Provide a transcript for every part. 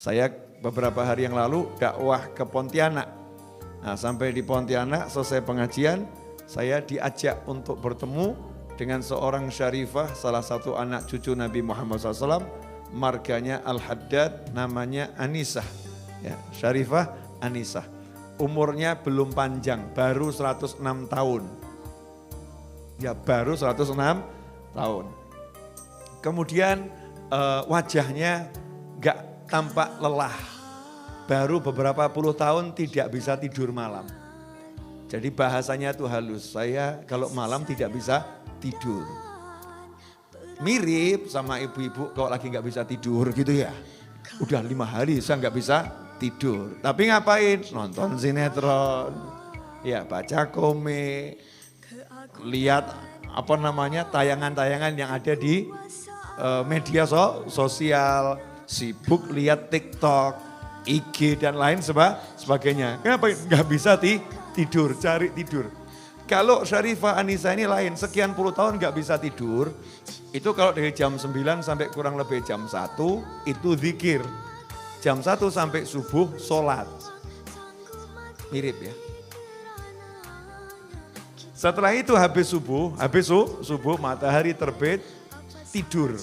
Saya beberapa hari yang lalu dakwah ke Pontianak. Nah, sampai di Pontianak selesai pengajian, saya diajak untuk bertemu dengan seorang syarifah, salah satu anak cucu Nabi Muhammad SAW, marganya Al-Haddad, namanya Anisah. Ya, Syarifah Anisah. Umurnya belum panjang, baru 106 tahun. Ya, baru 106 tahun. Kemudian wajahnya gak tampak lelah. Baru beberapa puluh tahun tidak bisa tidur malam. Jadi bahasanya tuh halus, saya kalau malam tidak bisa tidur. Mirip sama ibu-ibu kalau lagi gak bisa tidur gitu ya. Udah 5 hari saya gak bisa tidur. Tapi ngapain? Nonton sinetron, ya baca komik, lihat tayangan-tayangan yang ada di media sosial, sibuk lihat TikTok, IG dan lain sebagainya. Kenapa nggak bisa tidur, cari tidur. Kalau Syarifah Anisah ini lain, sekian puluh tahun nggak bisa tidur, itu kalau dari jam 9 sampai kurang lebih jam 1, itu zikir. Jam 1 sampai subuh, sholat. Mirip ya. Setelah itu habis subuh matahari terbit, tidur.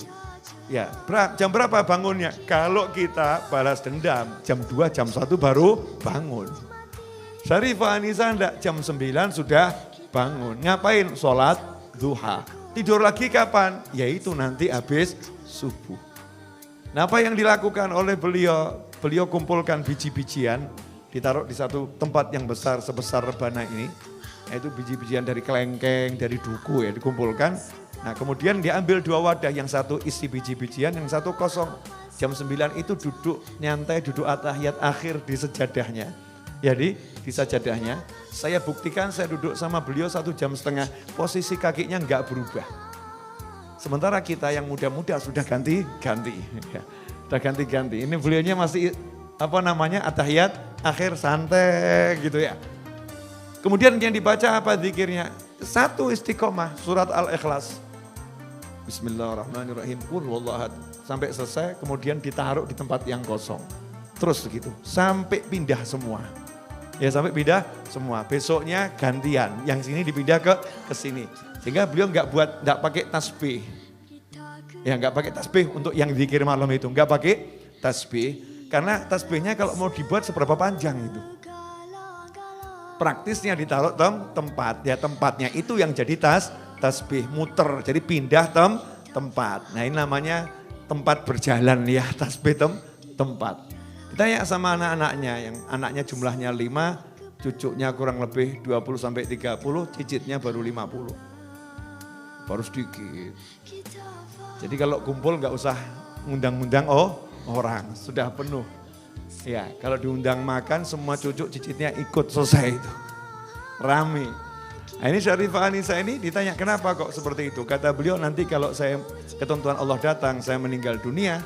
Ya, jam berapa bangunnya? Kalau kita balas dendam, jam 2, jam 1 baru bangun. Syarifah Anisah enggak, jam 9 sudah bangun. Ngapain? Sholat duha. Tidur lagi kapan? Yaitu nanti habis subuh. Nah, apa yang dilakukan oleh beliau? Beliau kumpulkan biji-bijian, ditaruh di satu tempat yang besar sebesar rebana ini. Yaitu biji-bijian dari kelengkeng, dari duku ya dikumpulkan. Nah kemudian diambil 2 wadah, yang satu isi biji-bijian, yang satu kosong. Jam 9 itu duduk nyantai, duduk atahiyat akhir di sejadahnya. Jadi di sajadahnya, saya buktikan saya duduk sama beliau 1,5 jam, posisi kakinya enggak berubah. Sementara kita yang muda-muda sudah ganti-ganti. Ya, sudah ganti-ganti, ini beliaunya masih atahiyat akhir santai gitu ya. Kemudian yang dibaca apa zikirnya? 1 istiqomah, surat Al-Ikhlas. Bismillahirrahmanirrahim. Qul huwallahu ahad. Sampai selesai, kemudian ditaruh di tempat yang kosong. Terus begitu, sampai pindah semua. Ya sampai pindah semua. Besoknya gantian, yang sini dipindah ke sini. Sehingga beliau enggak pakai tasbih. Ya enggak pakai tasbih untuk yang zikir malam itu, enggak pakai tasbih. Karena tasbihnya kalau mau dibuat seberapa panjang itu. Praktisnya ditaruh tempat, ya tempatnya itu yang jadi tasbih, muter, jadi pindah tempat. Nah ini namanya tempat berjalan ya, tasbih tempat. Kita ya sama anak-anaknya, yang anaknya jumlahnya 5, cucunya kurang lebih 20-30, cicitnya baru 50. Baru sedikit. Jadi kalau kumpul nggak usah ngundang-ngundang orang, sudah penuh. Ya, kalau diundang makan semua cucu cicitnya ikut, selesai itu. Rame. Nah, ini Syarifah Anisah ini ditanya kenapa kok seperti itu. Kata beliau, nanti kalau saya ketentuan Allah datang, saya meninggal dunia,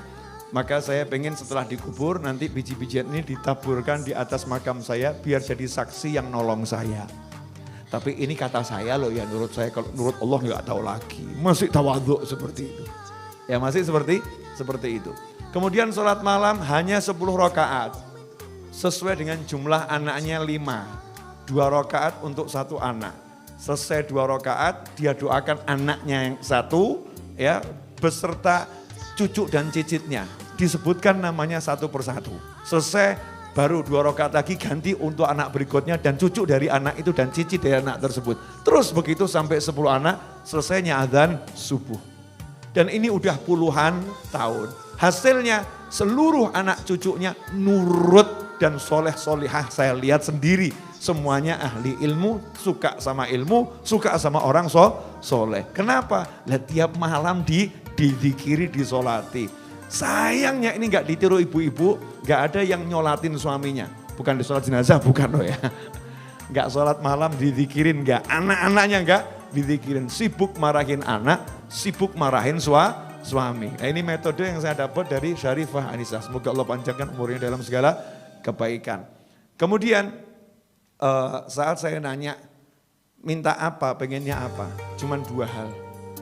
maka saya pengen setelah dikubur nanti biji-bijian ini ditaburkan di atas makam saya biar jadi saksi yang nolong saya. Tapi ini kata saya loh ya, menurut saya, kalau menurut Allah nggak tahu lagi. Masih tawadhu seperti itu. Ya masih seperti itu. Kemudian sholat malam hanya 10 rakaat. Sesuai dengan jumlah anaknya 5. 2 rakaat untuk 1 anak. Selesai 2 rakaat, dia doakan anaknya yang 1 ya beserta cucu dan cicitnya. Disebutkan namanya satu persatu. Selesai baru 2 rakaat lagi ganti untuk anak berikutnya dan cucu dari anak itu dan cicit dari anak tersebut. Terus begitu sampai 10 anak, selesainya azan subuh. Dan ini udah puluhan tahun. Hasilnya seluruh anak cucunya nurut dan soleh-solihah, saya lihat sendiri. Semuanya ahli ilmu, suka sama ilmu, suka sama orang soleh. Kenapa? Lah tiap malam dizikiri, disolati. Sayangnya ini gak ditiru ibu-ibu, gak ada yang nyolatin suaminya. Bukan di sholat jenazah, bukan loh ya. Gak sholat malam dizikirin, gak. Anak-anaknya gak dizikirin. Sibuk marahin anak, sibuk marahin suami. Nah ini metode yang saya dapat dari Syarifah Anisah. Semoga Allah panjangkan umurnya dalam segala kebaikan. Kemudian saat saya nanya, minta apa, pengennya apa? Cuman 2 hal.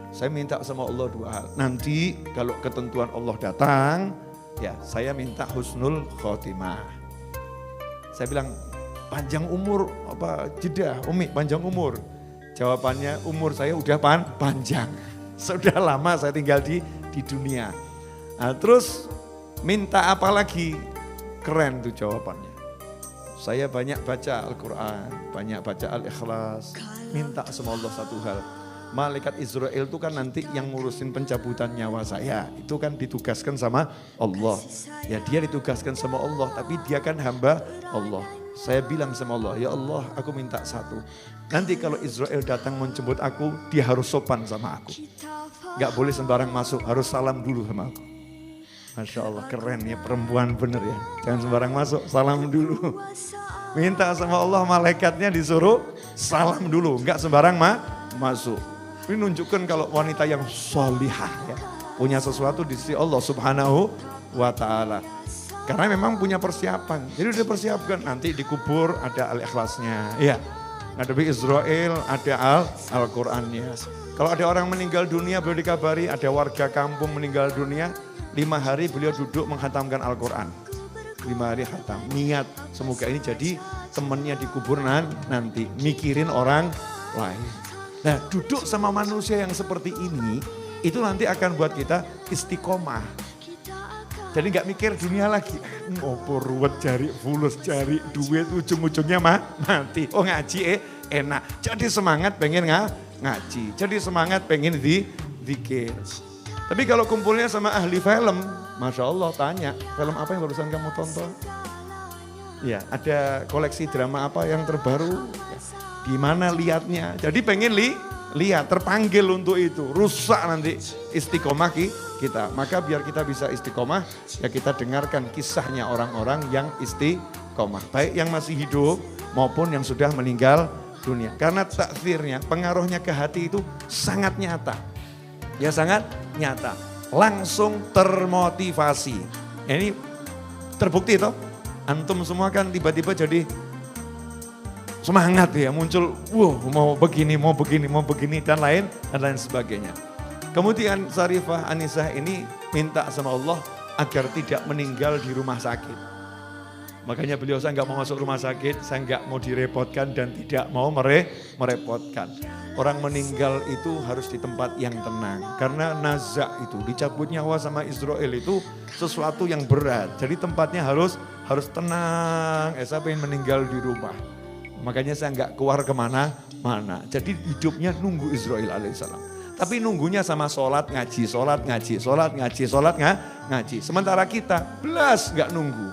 Saya minta sama Allah 2 hal. Nanti kalau ketentuan Allah datang, Ya, saya minta husnul khotimah. Saya bilang, panjang umur, apa jeda, Umi panjang umur. Jawabannya, umur saya udah panjang. Sudah lama saya tinggal di dunia. Nah, terus minta apa lagi? Keren tuh jawabannya. Saya banyak baca Al-Quran, banyak baca Al-Ikhlas. Minta sama Allah satu hal. Malaikat Israel itu kan nanti yang ngurusin pencabutan nyawa saya. Itu kan ditugaskan sama Allah. Ya dia ditugaskan sama Allah, tapi dia kan hamba Allah. Saya bilang sama Allah, ya Allah aku minta satu. Nanti kalau Israel datang menjemput aku, dia harus sopan sama aku. Gak boleh sembarang masuk, harus salam dulu sama aku. Masya Allah keren ya, perempuan bener ya. Jangan sembarang masuk, salam dulu. Minta sama Allah malaikatnya disuruh salam dulu, gak sembarang masuk. Ini nunjukkan kalau wanita yang solihah ya, punya sesuatu di sisi Allah Subhanahu wa Ta'ala. Karena memang punya persiapan. Jadi udah persiapkan, nanti dikubur ada Al-Ikhlasnya. Ya, ngadepi Israel ada Al-Qurannya. Kalau ada orang meninggal dunia beliau dikabari, ada warga kampung meninggal dunia, 5 hari beliau duduk menghatamkan Al-Quran. 5 hari khatam, niat semoga ini jadi temannya dikubur nanti, mikirin orang lain. Nah duduk sama manusia yang seperti ini, itu nanti akan buat kita istiqomah. Jadi gak mikir dunia lagi. Ngopo ruwet cari fulus, cari duit, ujung-ujungnya mati. Oh ngaji enak. Jadi semangat pengen ngaji. Jadi semangat pengen zikir. Tapi kalau kumpulnya sama ahli film, Masya Allah tanya, film apa yang barusan kamu tonton? Ya ada koleksi drama apa yang terbaru? Di mana lihatnya? Jadi pengen lihat, terpanggil untuk itu. Rusak nanti istiqomah kita. Maka biar kita bisa istiqomah, ya kita dengarkan kisahnya orang-orang yang istiqomah. Baik yang masih hidup maupun yang sudah meninggal dunia. Karena takdirnya, pengaruhnya ke hati itu sangat nyata. Ya sangat nyata. Langsung termotivasi. Ini terbukti toh. Antum semua kan tiba-tiba jadi semangat ya, muncul mau begini dan lain sebagainya. Kemudian Sarifah Anisah ini minta sama Allah agar tidak meninggal di rumah sakit. Makanya beliau, saya nggak mau masuk rumah sakit, saya nggak mau direpotkan dan tidak mau merepotkan. Orang meninggal itu harus di tempat yang tenang. Karena nazak itu, dicabut nyawa sama Israel itu sesuatu yang berat. Jadi tempatnya harus tenang. Saya pengen meninggal di rumah. Makanya saya nggak keluar kemana-mana. Jadi hidupnya nunggu Israel alaihissalam. Tapi nunggunya sama sholat ngaji. Sementara kita belas nggak nunggu.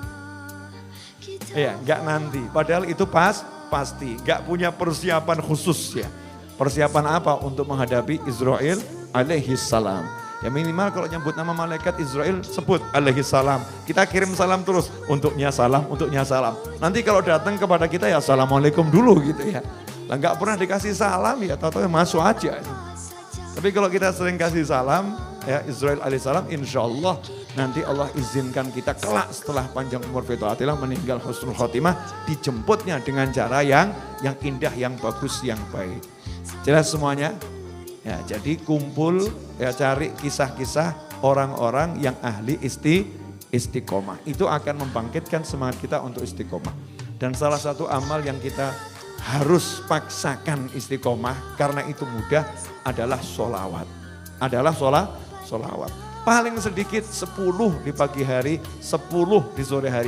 Ya nggak nanti. Padahal itu pasti. Nggak punya persiapan khusus ya. Persiapan apa untuk menghadapi Israel alaihissalam. Ya minimal kalau nyebut nama malaikat Israel sebut alaihissalam. Kita kirim salam terus. Untuknya salam. Nanti kalau datang kepada kita ya assalamualaikum dulu gitu ya. Lah nggak pernah dikasih salam ya tahu-tahu masuk aja. Tapi kalau kita sering kasih salam ya Israel alaihissalam, insya Allah nanti Allah izinkan kita kelak setelah panjang umur fitaatillah meninggal husnul khotimah, dijemputnya dengan cara yang indah, yang bagus, yang baik. Jelas semuanya? Ya, jadi kumpul ya cari kisah-kisah orang-orang yang ahli istiqomah. Itu akan membangkitkan semangat kita untuk istiqomah. Dan salah satu amal yang kita harus paksakan istiqomah karena itu mudah adalah sholawat. Sholawat. Paling sedikit 10 di pagi hari, 10 di sore hari.